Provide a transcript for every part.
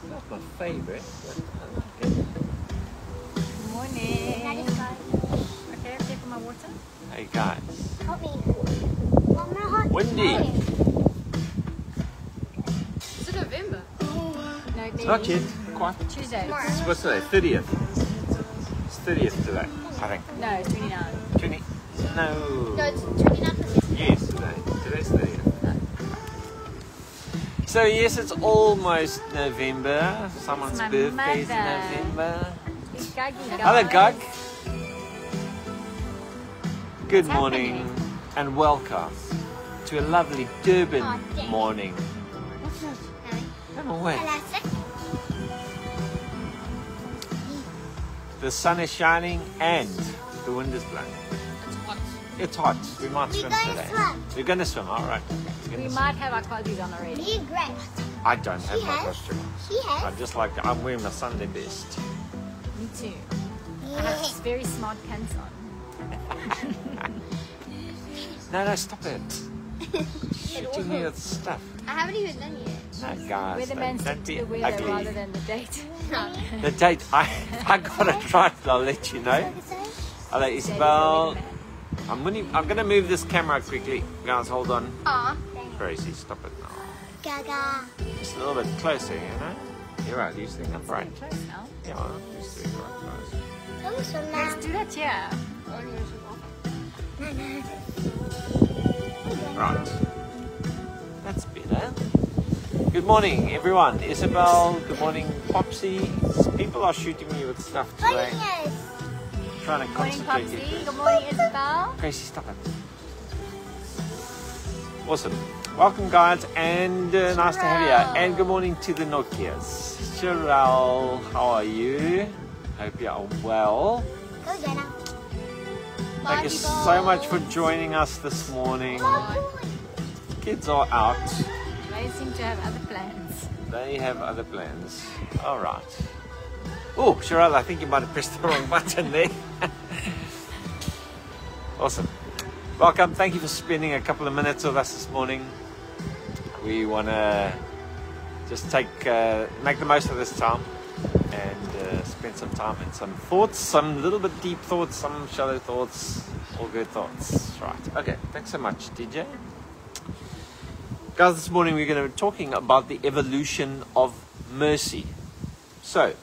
Not my favorite. Good morning. Okay, okay for my water? Hey guys. Help me. One more hot Windy. Is it November? No, It's not yet. Quite. Tuesday. What's today? 30th. It's 30th today, I think. No, it's 29. 20. No. No, it's 29%. Yes, today. Today's 30th. So yes, it's almost November. Someone's my birthday's in mother. November. It's Gaggy, guys. Hello, Gug. Good What's morning happening? and welcome to a lovely Durban Oh, dang. morning. What's that? I don't know what. Elastic? The sun is shining and the wind is blowing. It's hot. We might We're swim going today. swim. We're going to swim. All right. We might have our qualities on already. Me and Greg. I don't have She my has. costume. She I has. just like I'm wearing my Sunday best. Me too. I have this very smart pants on. No, stop it. Shooting me with stuff. I haven't even done yet. No, guys, Weatherman don't stick to be the weather ugly. rather than the date. The date, I got it right. I'll let you know. Hello, Isabel. I'm gonna move this camera quickly, guys. Hold on. Aw. Crazy, stop it now. Gaga. Just a little bit closer, you know. You're right. You think I'm right. Close now. Yeah, well, you think I'm right. Come swim now. Let's do that, yeah. Right. That's better. Good morning, everyone. Isabel. Good morning, Popsy. People are shooting me with stuff today. Yes. Trying to Good morning, concentrate. Popsy. Good morning, Isabel. Gracie, stop it. Awesome. Welcome, guys, and nice to have you. And good morning to the Nokias. Cheryl, how are you? Hope you are well. Go, Jenna. Thank you so much for joining us this morning. Kids are out. They seem to have other plans. They have other plans. All right. Oh, Cheryl, I think you might have pressed the wrong button there. Awesome. Welcome. Thank you for spending a couple of minutes with us this morning. We want to just make the most of this time and spend some time in some thoughts, some little bit deep thoughts, some shallow thoughts, all good thoughts. Right. Okay. Thanks so much, DJ. Guys, this morning we're going to be talking about the evolution of mercy. So,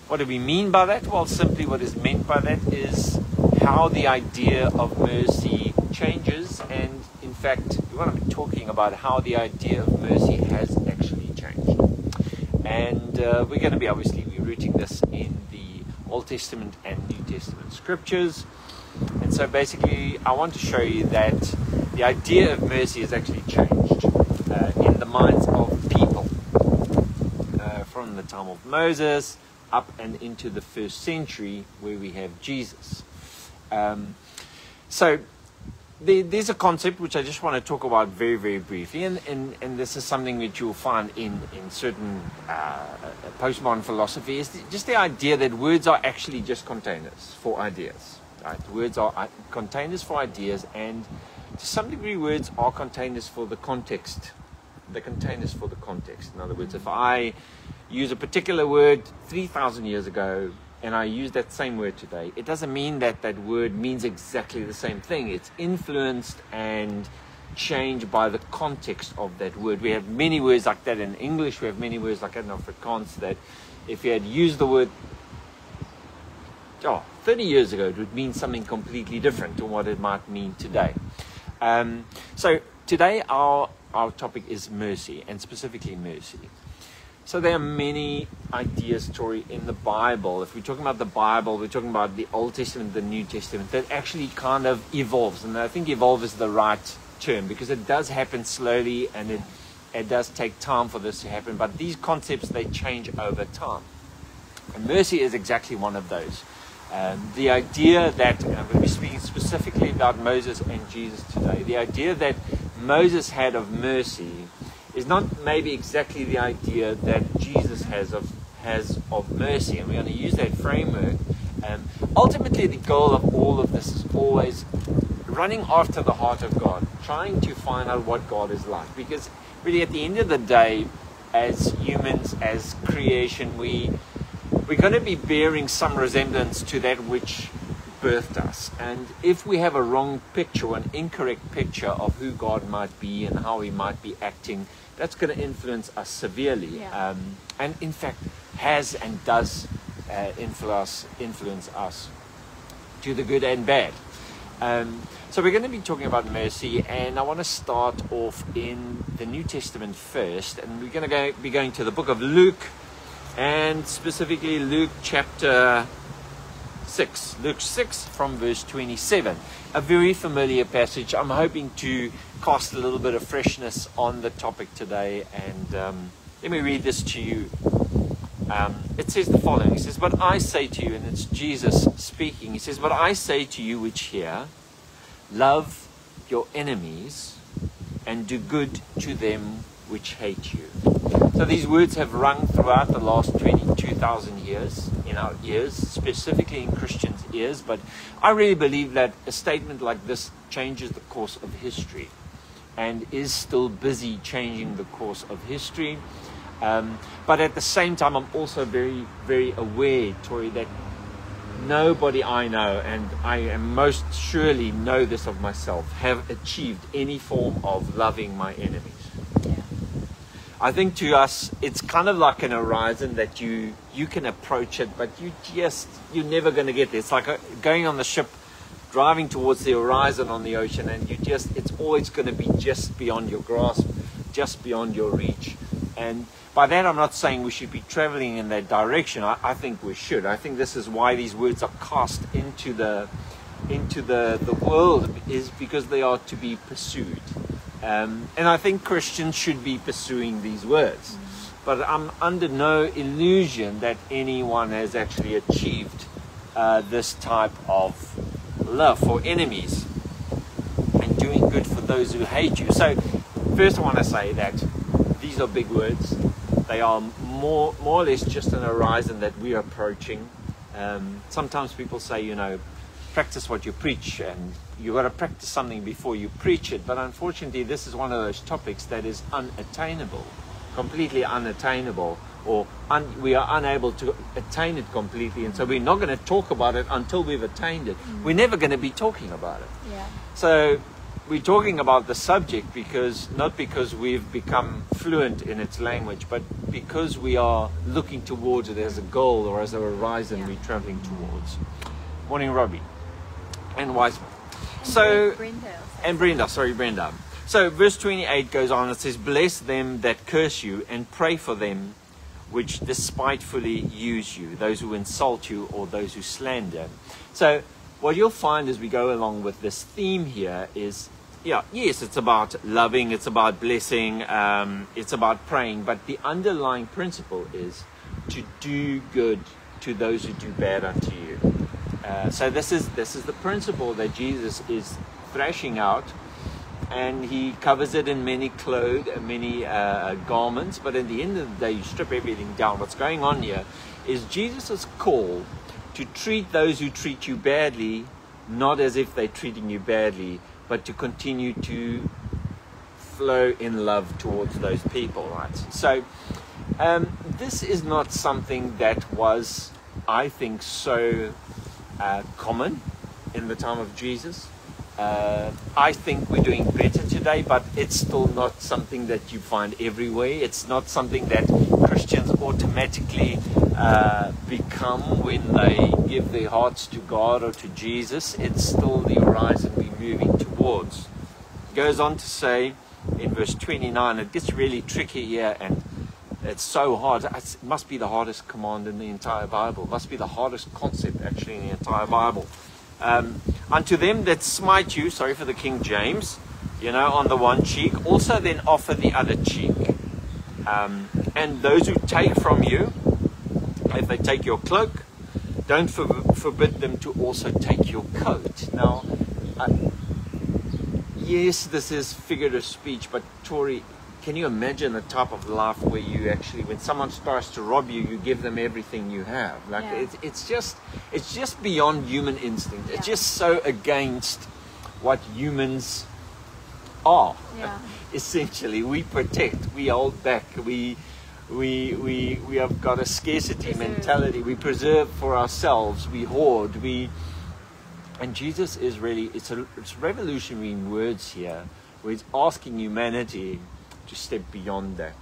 what do we mean by that? Well, simply what is meant by that is how the idea of mercy changes, and in fact, we want to be talking about how the idea of mercy has actually changed. And we're going to be obviously rooting this in the Old Testament and New Testament scriptures. And so basically, I want to show you that the idea of mercy has actually changed in the minds of people from the time of Moses up and into the first century where we have Jesus. So there's a concept which I just want to talk about very, very briefly, and this is something that you'll find in certain postmodern philosophy, is just the idea that words are actually just containers for ideas. Right? Words are containers for ideas, and to some degree words are containers for the context. They're containers for the context. In other words, if I use a particular word 3,000 years ago and I use that same word today, it doesn't mean that that word means exactly the same thing. It's influenced and changed by the context of that word. We have many words like that in English. We have many words like that in Afrikaans, that if you had used the word 30 years ago, it would mean something completely different to what it might mean today. So today our topic is mercy, and specifically mercy. So there are many ideas, Tory, in the Bible. If we're talking about the Bible, we're talking about the Old Testament, the New Testament, that actually kind of evolves. And I think evolve is the right term, because it does happen slowly, and it does take time for this to happen. But these concepts, they change over time. And mercy is exactly one of those. The idea that, and I'm going to be speaking specifically about Moses and Jesus today, the idea that Moses had of mercy is not maybe exactly the idea that Jesus has of mercy, and we're going to use that framework. Ultimately, the goal of all of this is always running after the heart of God, trying to find out what God is like, because really at the end of the day, as humans, as creation, we're going to be bearing some resemblance to that which birthed us. And if we have a wrong picture, or an incorrect picture of who God might be and how he might be acting, that's going to influence us severely. Yeah. And in fact has and does influence us to the good and bad. So we're going to be talking about mercy, and I want to start off in the New Testament first, and we're going to be going to the book of Luke, and specifically Luke chapter 6. Luke 6 from verse 27. A very familiar passage. I'm hoping to cast a little bit of freshness on the topic today, and let me read this to you. It says the following. It says, "But I say to you," and it's Jesus speaking. He says, "But I say to you which hear, love your enemies and do good to them which hate you." So these words have rung throughout the last 22,000 years in our ears, specifically in Christians' ears. But I really believe that a statement like this changes the course of history and is still busy changing the course of history. But at the same time, I'm also very, very aware, Tory, that nobody I know, and I am most surely know this of myself, have achieved any form of loving my enemies. Yeah. I think to us, it's kind of like an horizon that you can approach it, but you're never going to get there. It's like going on the ship, driving towards the horizon on the ocean, and it's always going to be just beyond your grasp, just beyond your reach. And by that, I'm not saying we should be traveling in that direction. I think we should. I think this is why these words are cast into the world, is because they are to be pursued. And I think Christians should be pursuing these words. But I'm under no illusion that anyone has actually achieved this type of love for enemies and doing good for those who hate you. So first I want to say that these are big words. They are more or less just an horizon that we're approaching. Sometimes people say, practice what you preach, and you've got to practice something before you preach it. But unfortunately, this is one of those topics that is unattainable, completely unattainable, or we are unable to attain it completely. And so we're not going to talk about it until we've attained it. We're never going to be talking about it. Yeah. So we're talking about the subject not because we've become fluent in its language, but because we are looking towards it as a goal or as a horizon we're traveling towards. Morning, Robbie. And Wiseman. Brenda. So verse 28 goes on. It says, "Bless them that curse you, and pray for them which despitefully use you, those who insult you or those who slander." So what you'll find as we go along with this theme here is, yes, it's about loving, it's about blessing, it's about praying, but the underlying principle is to do good to those who do bad unto you. So this is the principle that Jesus is thrashing out, and he covers it in many garments. But at the end of the day, you strip everything down. What's going on here is Jesus' call to treat those who treat you badly, not as if they're treating you badly, but to continue to flow in love towards those people, right? So this is not something that was, I think, so common in the time of Jesus. I think we're doing better today, but it's still not something that you find everywhere. It's not something that Christians automatically become when they give their hearts to God or to Jesus. It's still the horizon we're moving towards. It goes on to say in verse 29, it gets really tricky here, and it's so hard. It must be the hardest command in the entire Bible. It must be the hardest concept actually in the entire Bible. Unto them that smite you, sorry for the King James, on the one cheek, also then offer the other cheek. And those who take from you, if they take your cloak, don't forbid them to also take your coat. Now, yes, this is figurative speech, but Tory, can you imagine the type of life where you actually, when someone starts to rob you, you give them everything you have? Like it's just beyond human instinct. It's just so against what humans are. Essentially, we protect, we hold back, we We have got a scarcity Preserve. mentality. We preserve for ourselves. We hoard. And Jesus is really, it's revolutionary in words here, where he's asking humanity to step beyond that.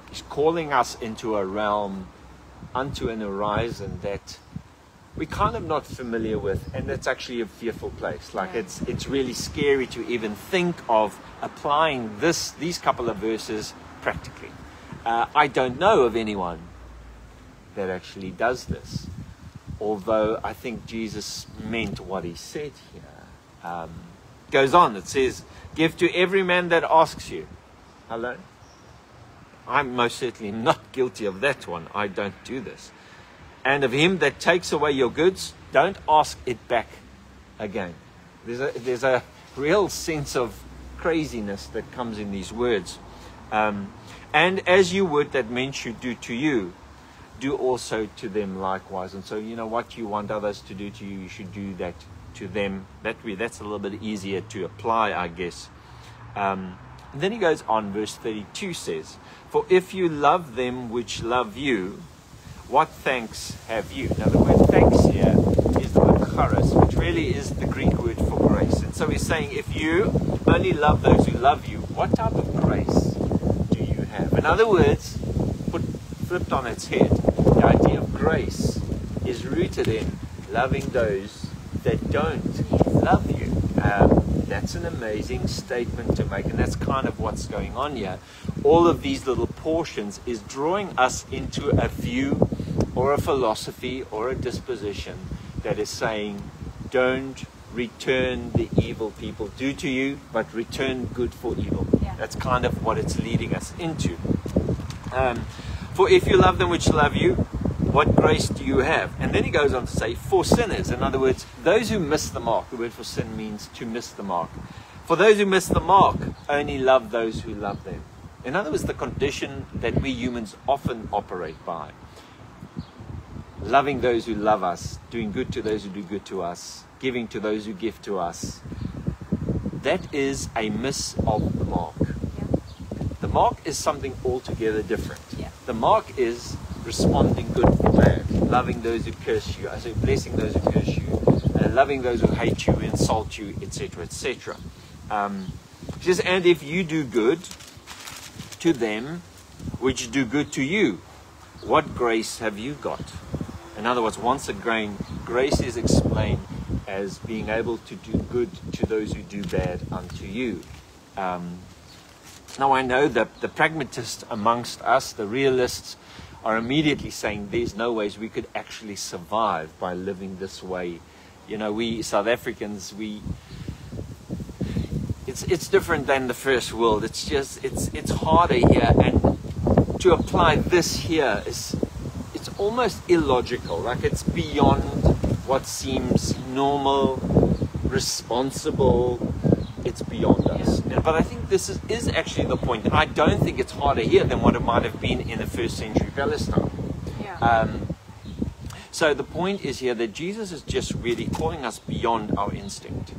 He's calling us into a realm, unto an horizon that we're kind of not familiar with, and that's actually a fearful place. Like it's really scary to even think of applying these couple of verses practically. I don't know of anyone that actually does this, although I think Jesus meant what he said here. Goes on, it says, give to every man that asks you. Hello? I'm most certainly not guilty of that one. I don't do this. And of him that takes away your goods, don't ask it back again. There's a real sense of craziness that comes in these words. And as you would that men should do to you, do also to them likewise. And so, you know, what you want others to do to you, you should do that to them. That's a little bit easier to apply, I guess. And then he goes on, verse 32 says, for if you love them which love you, what thanks have you? Now the word thanks here is the word charis, which really is the Greek word for grace. And so he's saying, if you only love those who love you, what type of grace do you have? In other words, flipped on its head, the idea of grace is rooted in loving those that don't love you. That's an amazing statement to make, and that's kind of what's going on here. All of these little portions is drawing us into a view or a philosophy or a disposition that is saying, don't return the evil people do to you, but return good for evil. Yeah. That's kind of what it's leading us into. For if you love them which love you, what grace do you have? And then he goes on to say, for sinners. In other words, those who miss the mark. The word for sin means to miss the mark. For those who miss the mark, only love those who love them. In other words, the condition that we humans often operate by. Loving those who love us, doing good to those who do good to us, giving to those who give to us. That is a miss of the mark. Yeah. The mark is something altogether different. Yeah. The mark is responding good for bad, loving those who curse you, I say blessing those who curse you, loving those who hate you, insult you, etc., etc. He says, and if you do good to them which do good to you, what grace have you got? In other words, once again, grace is explained as being able to do good to those who do bad unto you. Now I know that the pragmatists amongst us, the realists, are immediately saying there's no ways we could actually survive by living this way. You know, we South Africans, it's different than the first world. It's just, it's harder here, and to apply this here it's almost illogical. Like, it's beyond what seems normal, responsible. It's beyond us. Yeah. But I think this is actually the point. And I don't think it's harder here than what it might have been in the first century Palestine. Yeah. So the point is here that Jesus is just really calling us beyond our instinct.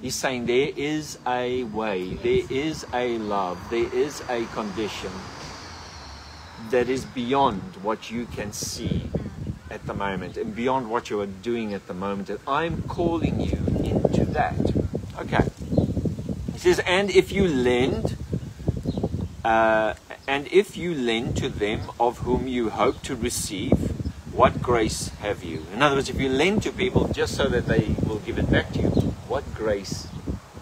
He's saying there is a way, there is a love, there is a condition that is beyond what you can see at the moment and beyond what you are doing at the moment. And I'm calling you into that. Okay. He says, and if you lend to them of whom you hope to receive, what grace have you? In other words, if you lend to people just so that they will give it back to you, what grace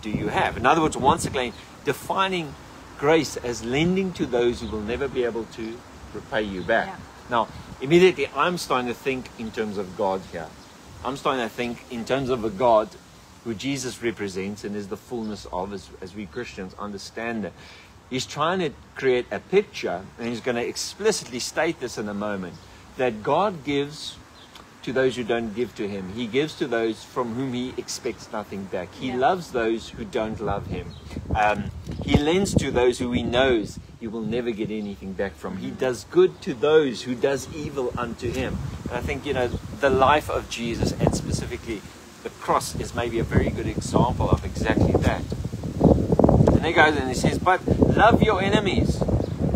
do you have? In other words, once again, defining grace as lending to those who will never be able to repay you back. Yeah. Now, immediately I'm starting to think in terms of God here. I'm starting to think in terms of a God who Jesus represents and is the fullness of, as we Christians understand it. He's trying to create a picture, and he's going to explicitly state this in a moment, that God gives to those who don't give to him. He gives to those from whom he expects nothing back. He loves those who don't love him. He lends to those who he knows he will never get anything back from. He does good to those who does evil unto him. And I think, you know, the life of Jesus, and specifically the cross, is maybe a very good example of exactly that. And he goes and he says, but love your enemies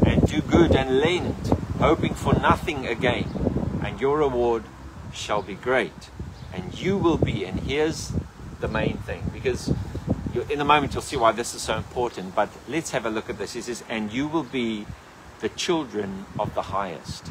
and do good good and lend, hoping for nothing again, and your reward shall be great. And you will be, and here's the main thing, because in a moment you'll see why this is so important, but let's have a look at this. He says, and you will be the children of the highest.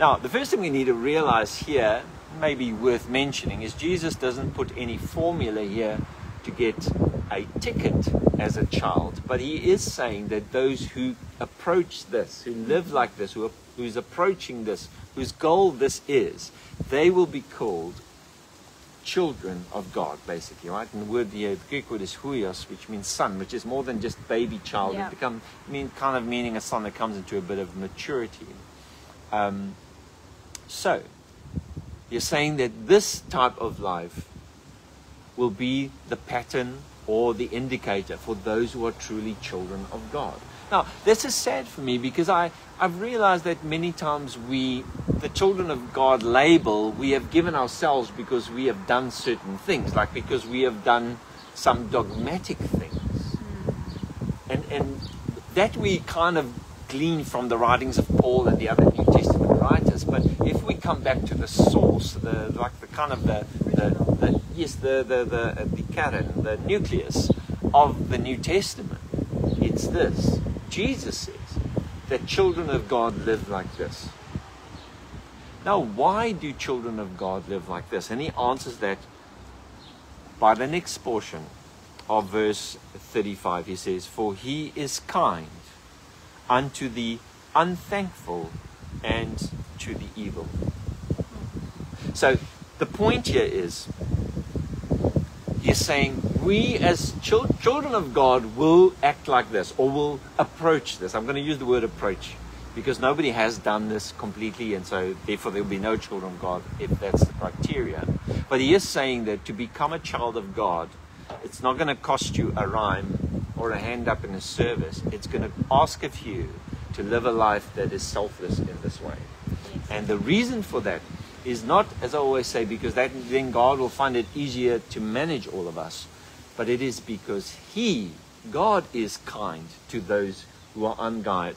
Now, the first thing we need to realize here, maybe worth mentioning, is Jesus doesn't put any formula here to get a ticket as a child, but he is saying that those who approach this, who live like this, who's approaching this, whose goal this is, they will be called children of God, basically, right? And the Greek word is huios, which means son, which is more than just baby child. Yeah. It kind of meaning a son that comes into a bit of maturity. So, you're saying that this type of life will be the pattern or the indicator for those who are truly children of God. Now, this is sad for me because I've realized that many times the children of God label, we have given ourselves because we have done certain things, like because we have done some dogmatic things. And that we kind of glean from the writings of Paul and the other New Testament writers. But if we come back to the source, the kern, the nucleus of the New Testament, it's this. Jesus says that children of God live like this. Now, why do children of God live like this? And he answers that by the next portion of verse 35. He says, for he is kind unto the unthankful and to the evil. So the point here is, he's saying we as children of God will act like this, or will approach this. I'm going to use the word approach because nobody has done this completely, and so therefore there will be no children of God if that's the criteria. But he is saying that to become a child of God, it's not going to cost you a rhyme or a hand up in a service. It's going to ask of you to live a life that is selfless in this way. And the reason for that is not, as I always say, because then God will find it easier to manage all of us, but it is because God is kind to those who are unkind.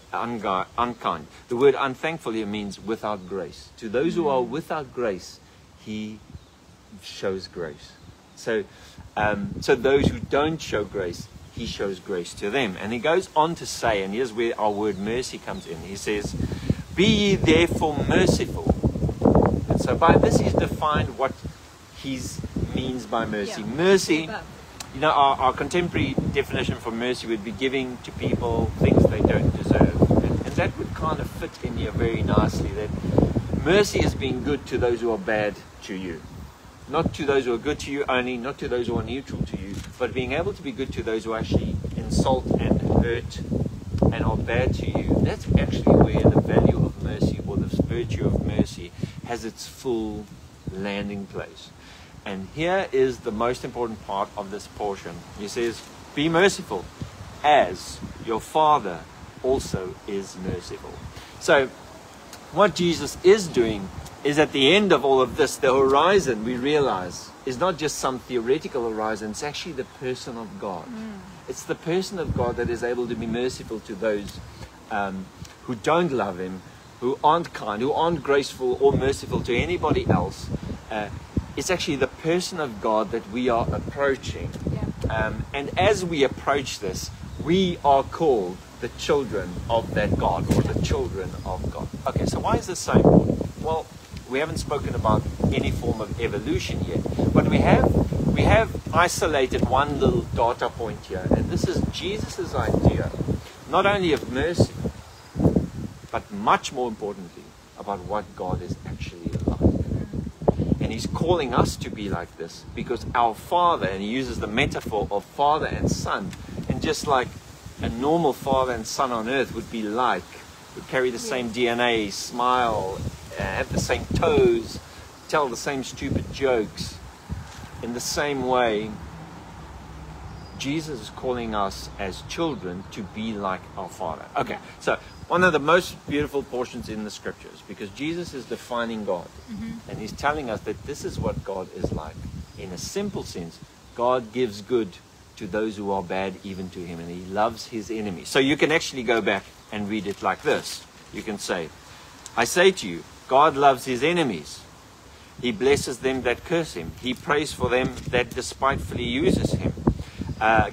The word unthankful here means without grace. To those who are without grace, he shows grace. So those who don't show grace, he shows grace to them. And he goes on to say, and here's where our word mercy comes in. He says, be ye therefore merciful. And so by this he's defined what he means by mercy. Yeah. Mercy, our contemporary definition for mercy would be giving to people things they don't deserve. And that would kind of fit in here very nicely, that mercy is being good to those who are bad to you. Not to those who are good to you only, not to those who are neutral to you, but being able to be good to those who actually insult and hurt and are bad to you. That's actually where the value of mercy, or the virtue of mercy, has its full landing place. And here is the most important part of this portion. He says, be merciful as your Father also is merciful. So what Jesus is doing is, at the end of all of this, the horizon, we realize, is not just some theoretical horizon. It's actually the person of God. It's the person of God that is able to be merciful to those who don't love him, who aren't kind, who aren't graceful or merciful to anybody else. It's actually the person of God that we are approaching. Yeah. And as we approach this, we are called the children of that God, or the children of God. Okay, so why is this so important? Well, we haven't spoken about any form of evolution yet, but we have isolated one little data point here, and this is Jesus' idea, not only of mercy, but much more importantly, about what God is actually like. And he's calling us to be like this, because our Father, and he uses the metaphor of father and son, and just like a normal father and son on earth would be like, would carry the same DNA, smile, have the same toes, tell the same stupid jokes. In the same way, Jesus is calling us as children to be like our Father. Okay, so one of the most beautiful portions in the scriptures, because Jesus is defining God, and he's telling us that this is what God is like. In a simple sense, God gives good to those who are bad, even to him, and he loves his enemies. So you can actually go back and read it like this. You can say, I say to you, God loves his enemies. He blesses them that curse him. He prays for them that despitefully uses him.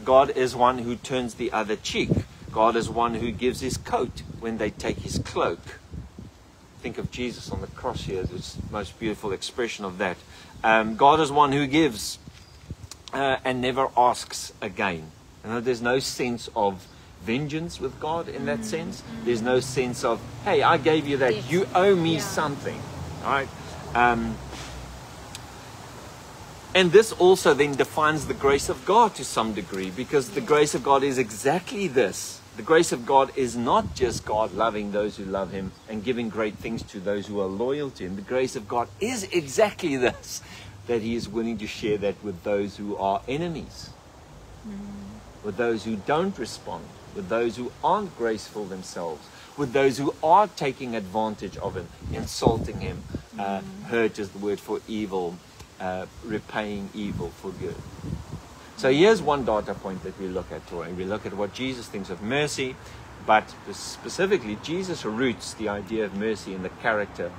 God is one who turns the other cheek. God is one who gives his coat when they take his cloak. Think of Jesus on the cross here. It's the most beautiful expression of that. God is one who gives and never asks again. You know, there's no sense of vengeance with God in that sense. There's no sense of, hey, I gave you that. Yes. You owe me Yeah. something. All right? And this also then defines the grace of God to some degree, because the grace of God is exactly this. The grace of God is not just God loving those who love him and giving great things to those who are loyal to him. The grace of God is exactly this, that he is willing to share that with those who are enemies, with those who don't respond, with those who aren't graceful themselves, with those who are taking advantage of him, insulting him. Hurt is the word for evil, repaying evil for good. So here's one data point that we look at, Troy. We look at what Jesus thinks of mercy, but specifically Jesus roots the idea of mercy in the character.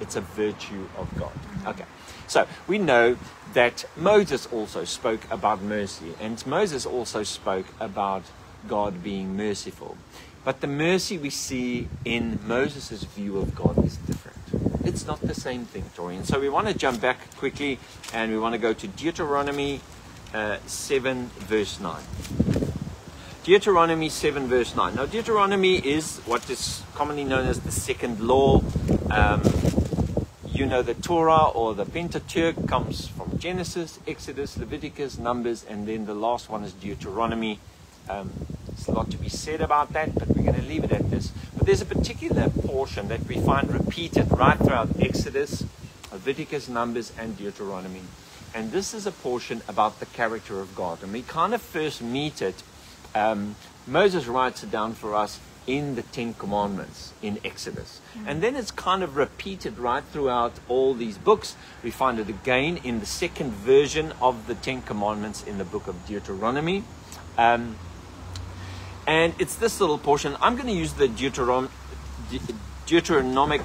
It's a virtue of God. Okay, so we know that Moses also spoke about mercy, and Moses also spoke about God being merciful. But the mercy we see in Moses' view of God is different. It's not the same thing, Tori. And so we want to jump back quickly, and we want to go to Deuteronomy 7 verse 9. Deuteronomy 7 verse 9. Now Deuteronomy is what is commonly known as the second law. You know, the Torah or the Pentateuch comes from Genesis, Exodus, Leviticus, Numbers, and then the last one is Deuteronomy. There's a lot to be said about that, but we're going to leave it at this. But there's a particular portion that we find repeated right throughout Exodus, Leviticus, Numbers, and Deuteronomy. And this is a portion about the character of God. And we kind of first meet it. Moses writes it down for us in the Ten Commandments in Exodus. And then it's kind of repeated right throughout all these books. We find it again in the second version of the Ten Commandments in the book of Deuteronomy. And it's this little portion. I'm going to use the Deuteronomic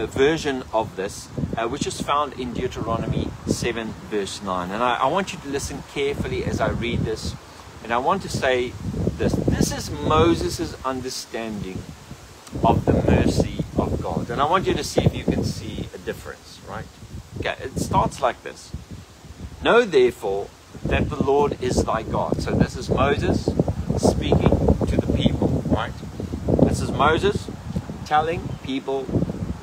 version of this, which is found in Deuteronomy 7 verse 9. And I want you to listen carefully as I read this. And I want to say this. This is Moses' understanding of the mercy of God. And I want you to see if you can see a difference, right? Okay, it starts like this. Know therefore that the Lord is thy God. So this is Moses speaking to the people, right? This is Moses telling people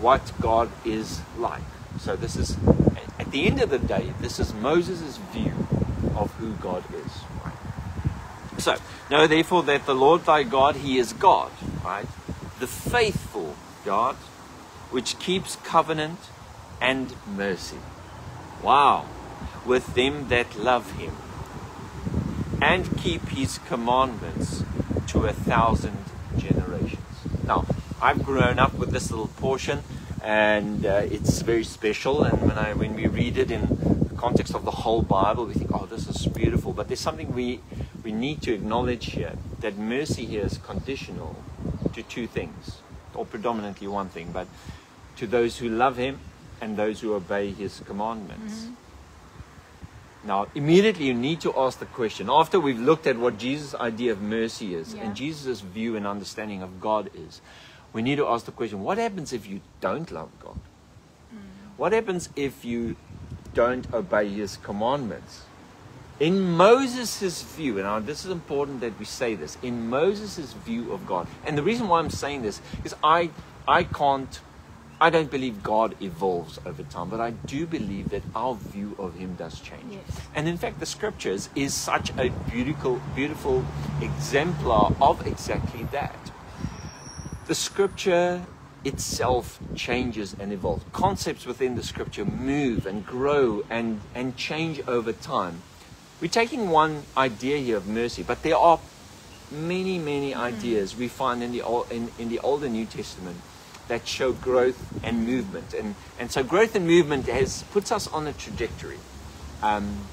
what God is like. So this is, at the end of the day, this is Moses' view of who God is, right? So, know therefore that the Lord thy God, he is God, right? The faithful God, which keeps covenant and mercy. Wow. With them that love him, and keep his commandments to 1,000 generations. Now, I've grown up with this little portion, and it's very special. And when we read it in the context of the whole Bible, we think, oh, this is beautiful. But there's something we need to acknowledge here, that mercy here is conditional to two things, or predominantly one thing, but to those who love him and those who obey his commandments. Now, immediately you need to ask the question, after we've looked at what Jesus' idea of mercy is, and Jesus' view and understanding of God is, we need to ask the question, what happens if you don't love God? What happens if you don't obey his commandments? In Moses' view, and this is important that we say this, in Moses' view of God, and the reason why I'm saying this is I don't believe God evolves over time, but I do believe that our view of him does change. Yes. And in fact, the scriptures is such a beautiful exemplar of exactly that. The scripture itself changes and evolves. Concepts within the scripture move and grow and change over time. We're taking one idea here of mercy, but there are many ideas we find in the Old and New Testament that show growth and movement. And so growth and movement puts us on a trajectory. And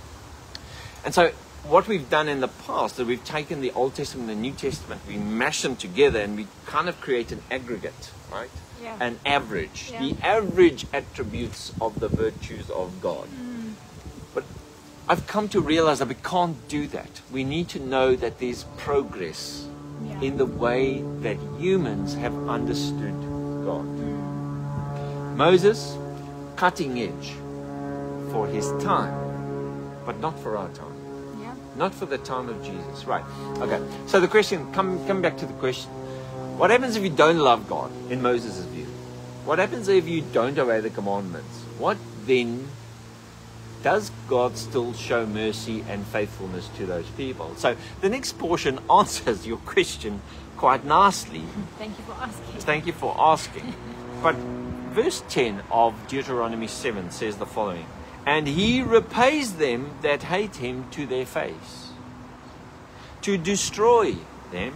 so what we've done in the past is we've taken the Old Testament and the New Testament, we mash them together and we kind of create an aggregate, right? Yeah. An average. Yeah. The average attributes of the virtues of God. But I've come to realize that we can't do that. We need to know that there's progress Yeah. in the way that humans have understood God. Moses, cutting edge for his time, but not for our time. Yeah. Not for the time of Jesus. Right. Okay. So the question, come back to the question. What happens if you don't love God in Moses' view? What happens if you don't obey the commandments? What then does God still show mercy and faithfulness to those people? So the next portion answers your question quite nicely. Thank you for asking. Thank you for asking. But verse 10 of Deuteronomy 7 says the following. And he repays them that hate him to their face, to destroy them.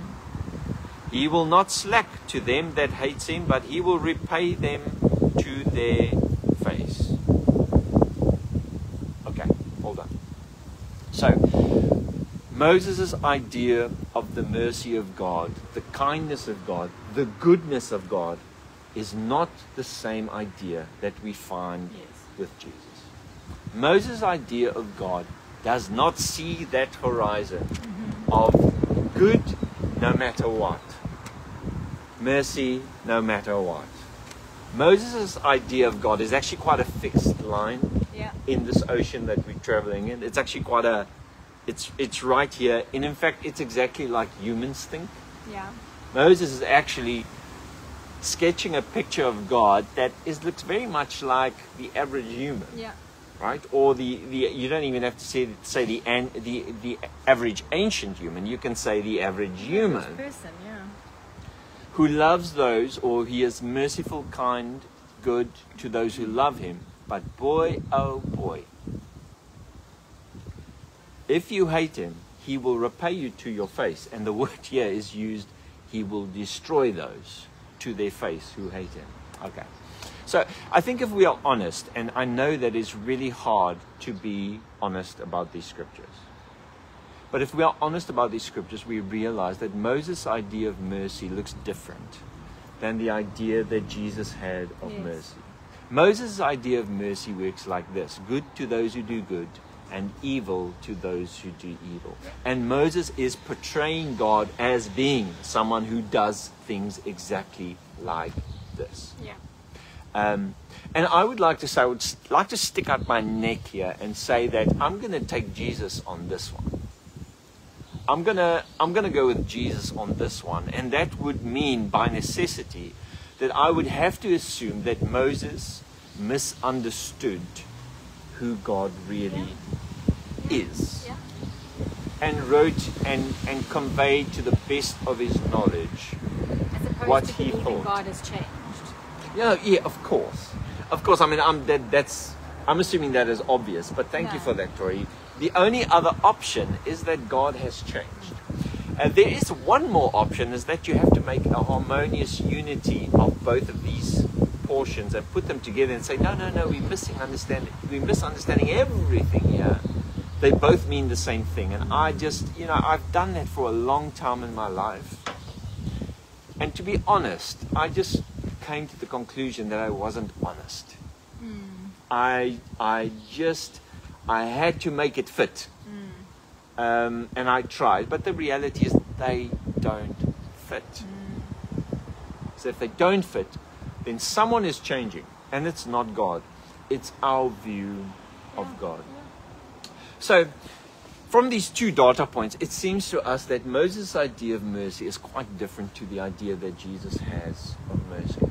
He will not slack to them that hates him, but he will repay them to their face. Okay, hold on. So, Moses' idea of the mercy of God, the kindness of God, the goodness of God, is not the same idea that we find with Jesus. Moses' idea of God does not see that horizon of good no matter what, mercy no matter what. Moses' idea of God is actually quite a fixed line in this ocean that we're traveling in. It's actually quite a, it's right here. And in fact, it's exactly like humans think. Yeah. Moses is actually sketching a picture of God that looks very much like the average human. Yeah. Right? Or the you don't even have to say the average ancient human. You can say the average human Person, yeah. who loves those, or he is merciful, kind, good to those who love him. But boy, oh boy, if you hate him, he will repay you to your face. And the word here is used, he will destroy those to their face who hate him. Okay. So I think if we are honest, and I know that it's really hard to be honest about these scriptures, but if we are honest about these scriptures, we realize that Moses' idea of mercy looks different than the idea that Jesus had of mercy. Moses' idea of mercy works like this: good to those who do good, and evil to those who do evil. And Moses is portraying God as being someone who does things exactly like this. Yeah. And I would like to say, I would like to stick out my neck here and say that I'm going to take Jesus on this one. I'm gonna go with Jesus on this one, and that would mean by necessity that I would have to assume that Moses misunderstood who God really is, and wrote and conveyed to the best of his knowledge As opposed what to he believing thought. God has changed. Yeah, of course. I mean, I'm assuming that is obvious, but thank you for that, Tori. The only other option is that God has changed. There is one more option, is that you have to make a harmonious unity of both of these portions and put them together and say, no, we're misunderstanding everything here. They both mean the same thing. And I've done that for a long time in my life. And to be honest, I just came to the conclusion that I wasn't honest. I had to make it fit. And I tried, but the reality is they don't fit. So if they don't fit, then someone is changing, and it's not God. It's our view of God. So from these two data points, it seems to us that Moses' idea of mercy is quite different to the idea that Jesus has of mercy.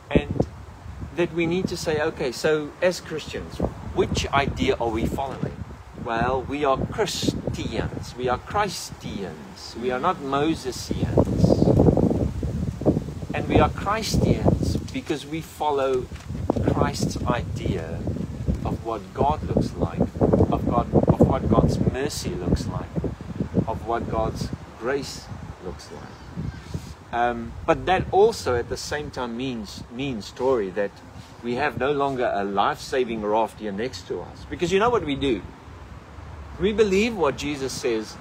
And that we need to say, okay, so as Christians, which idea are we following? Well, we are Christians. We are Christians. We are not Mosesians. And we are Christians because we follow Christ's idea of what God looks like, of what God's mercy looks like, of what God's grace looks like. But that also at the same time means, Tory, that we have no longer a life-saving raft here next to us. Because you know what we do? We believe what Jesus says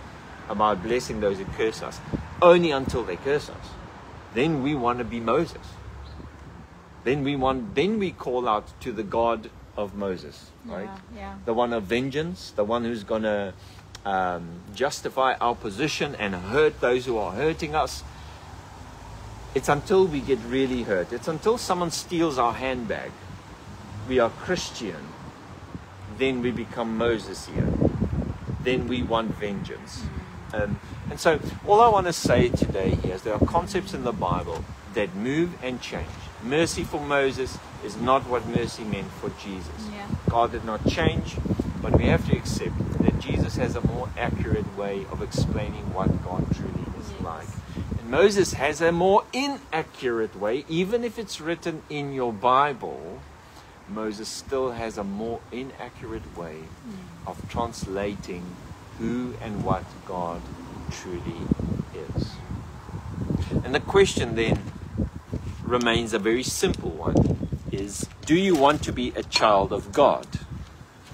about blessing those who curse us, only until they curse us. Then we want to be Moses. Then we call out to the God of Moses, right? Yeah. The one of vengeance, the one who's going to justify our position and hurt those who are hurting us. It's until we get really hurt. It's until someone steals our handbag. We are Christian. Then we become Moses here. Then we want vengeance. And so all I want to say today here is there are concepts in the Bible that move and change. Mercy for Moses is not what mercy meant for Jesus. Yeah. God did not change, but we have to accept that Jesus has a more accurate way of explaining what God truly is like. And Moses has a more inaccurate way. Even if it's written in your Bible, Moses still has a more inaccurate way of translating who and what God truly is. And the question then remains a very simple one, is, do you want to be a child of God?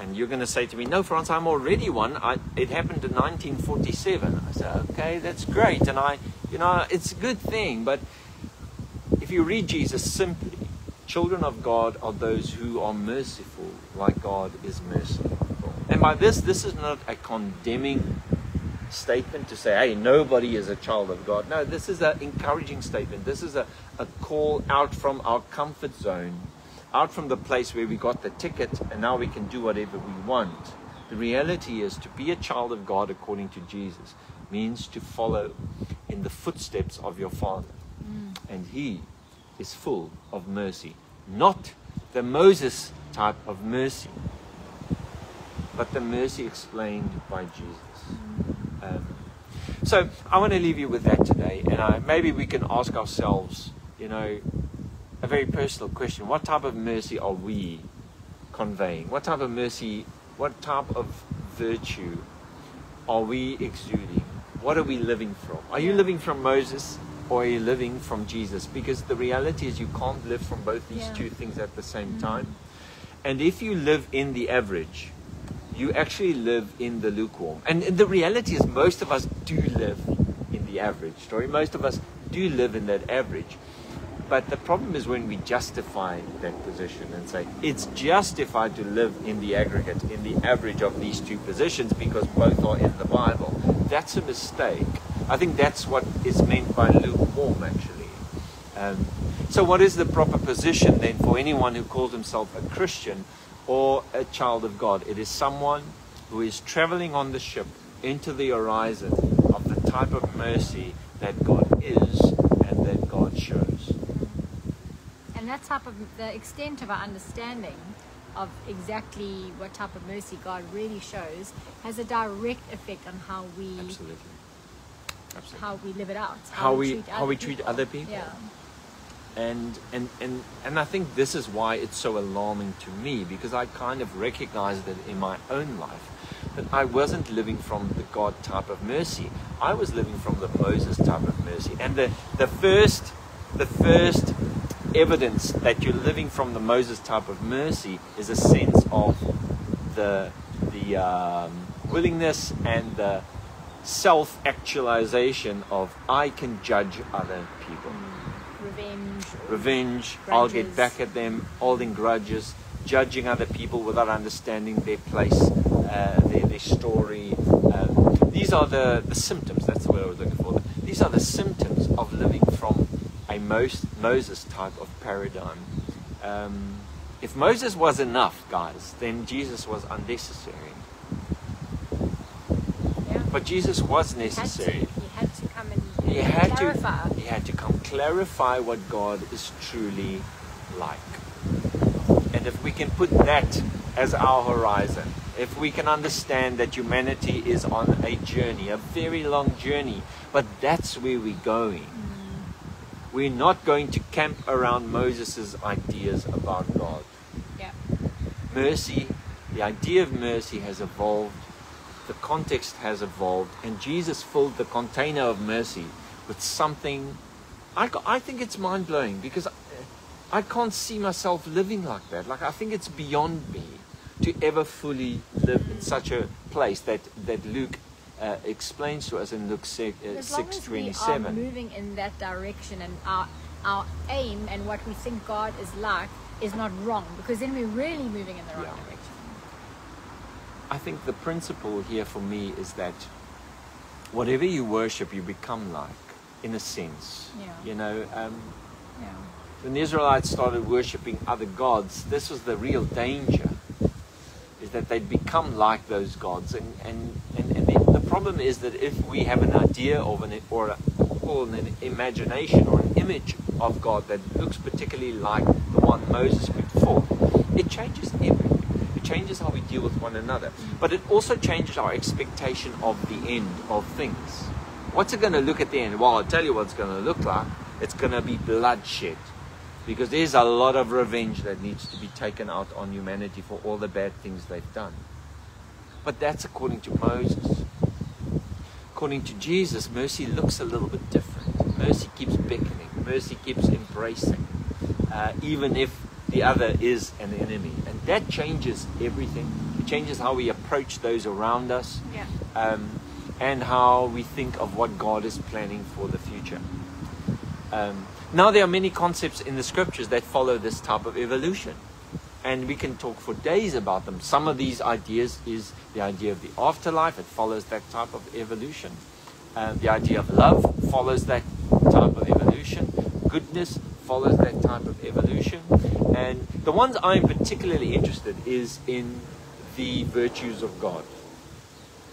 And you're going to say to me, no, Frans, I'm already one. It happened in 1947. I say, okay, that's great. And it's a good thing. But if you read Jesus simply, children of God are those who are merciful, like God is merciful. And by this is not a condemning statement to say, hey, nobody is a child of God. No, this is an encouraging statement. This is a call out from our comfort zone, out from the place where we got the ticket and now we can do whatever we want. The reality is, to be a child of God according to Jesus means to follow in the footsteps of your Father. And He is full of mercy. Not the Moses type of mercy, but the mercy explained by Jesus. So I want to leave you with that today, and maybe we can ask ourselves, a very personal question. What type of mercy are we conveying? What type of mercy, what type of virtue are we exuding? What are we living from? Are you living from Moses, or are you living from Jesus? Because the reality is you can't live from both these two things at the same time. And if you live in the average, you actually live in the lukewarm. And the reality is most of us do live in the average story. Most of us do live in that average. But the problem is when we justify that position and say, it's justified to live in the aggregate, in the average of these two positions because both are in the Bible. That's a mistake. I think that's what is meant by lukewarm, actually. So what is the proper position then for anyone who calls himself a Christian or a child of God? It is someone who is traveling on the ship into the horizon of the type of mercy that God is and that God shows. And that type of, the extent of our understanding of exactly what type of mercy God really shows has a direct effect on how we live it out, how we treat other people. Yeah. And I think this is why it's so alarming to me, because I kind of recognized it in my own life, that I wasn't living from the God type of mercy. I was living from the Moses type of mercy. And the first evidence that you're living from the Moses type of mercy is a sense of the willingness and the self-actualization of, I can judge other people. Revenge, I'll get back at them, holding grudges, judging other people without understanding their place, their story. These are the symptoms, that's the word I was looking for. These are the symptoms of living from a Moses type of paradigm. If Moses was enough, guys, then Jesus was unnecessary. Yeah. But Jesus was necessary. He had to come and clarify. He had to come clarify what God is truly like. And if we can put that as our horizon, if we can understand that humanity is on a journey, a very long journey, but that's where we're going. We're not going to camp around Moses' ideas about God. Yeah. Mercy, the idea of mercy has evolved, the context has evolved, and Jesus filled the container of mercy with something. I think it's mind-blowing, because I can't see myself living like that. Like, I think it's beyond me to ever fully live in such a place that Luke explains to us in Luke As long as we are 6:27. moving in that direction, and our aim and what we think God is like is not wrong, because then we're really moving in the right Yeah. direction. I think the principle here for me is that whatever you worship, you become like, in a sense. Yeah. You know, Yeah. when the Israelites started worshipping other gods, this was the real danger, is that they'd become like those gods. And the problem is that if we have an idea of an imagination or an image of God that looks particularly like the one Moses put forth, it changes everything. It changes how we deal with one another. But it also changes our expectation of the end of things. What's it going to look at the end? Well, I'll tell you what it's going to look like. It's going to be bloodshed. Because there's a lot of revenge that needs to be taken out on humanity for all the bad things they've done. But that's according to Moses. According to Jesus, mercy looks a little bit different. Mercy keeps beckoning. Mercy keeps embracing. Even if the other is an enemy. And that changes everything. It changes how we approach those around us. Yeah. And how we think of what God is planning for the future. Now there are many concepts in the scriptures that follow this type of evolution. And we can talk for days about them. Some of these ideas is the idea of the afterlife. It follows that type of evolution. The idea of love follows that type of evolution. Goodness follows that type of evolution. And the ones I'm particularly interested is in the virtues of God.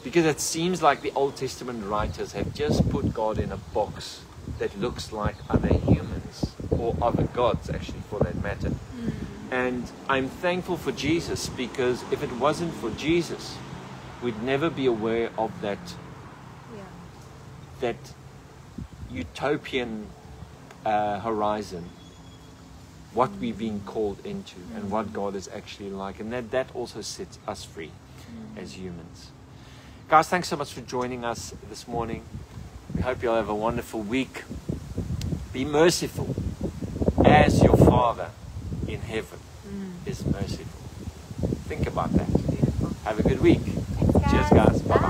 Because it seems like the Old Testament writers have just put God in a box that looks like other humans, or other gods actually for that matter. And I'm thankful for Jesus, because if it wasn't for Jesus, we'd never be aware of that that utopian horizon, what we've been called into and what God is actually like, and that also sets us free as humans. Guys, thanks so much for joining us this morning. We hope you'll have a wonderful week. Be merciful as your Father in heaven is merciful. Think about that. Beautiful. Have a good week. Thanks, Cheers, guys. Bye-bye.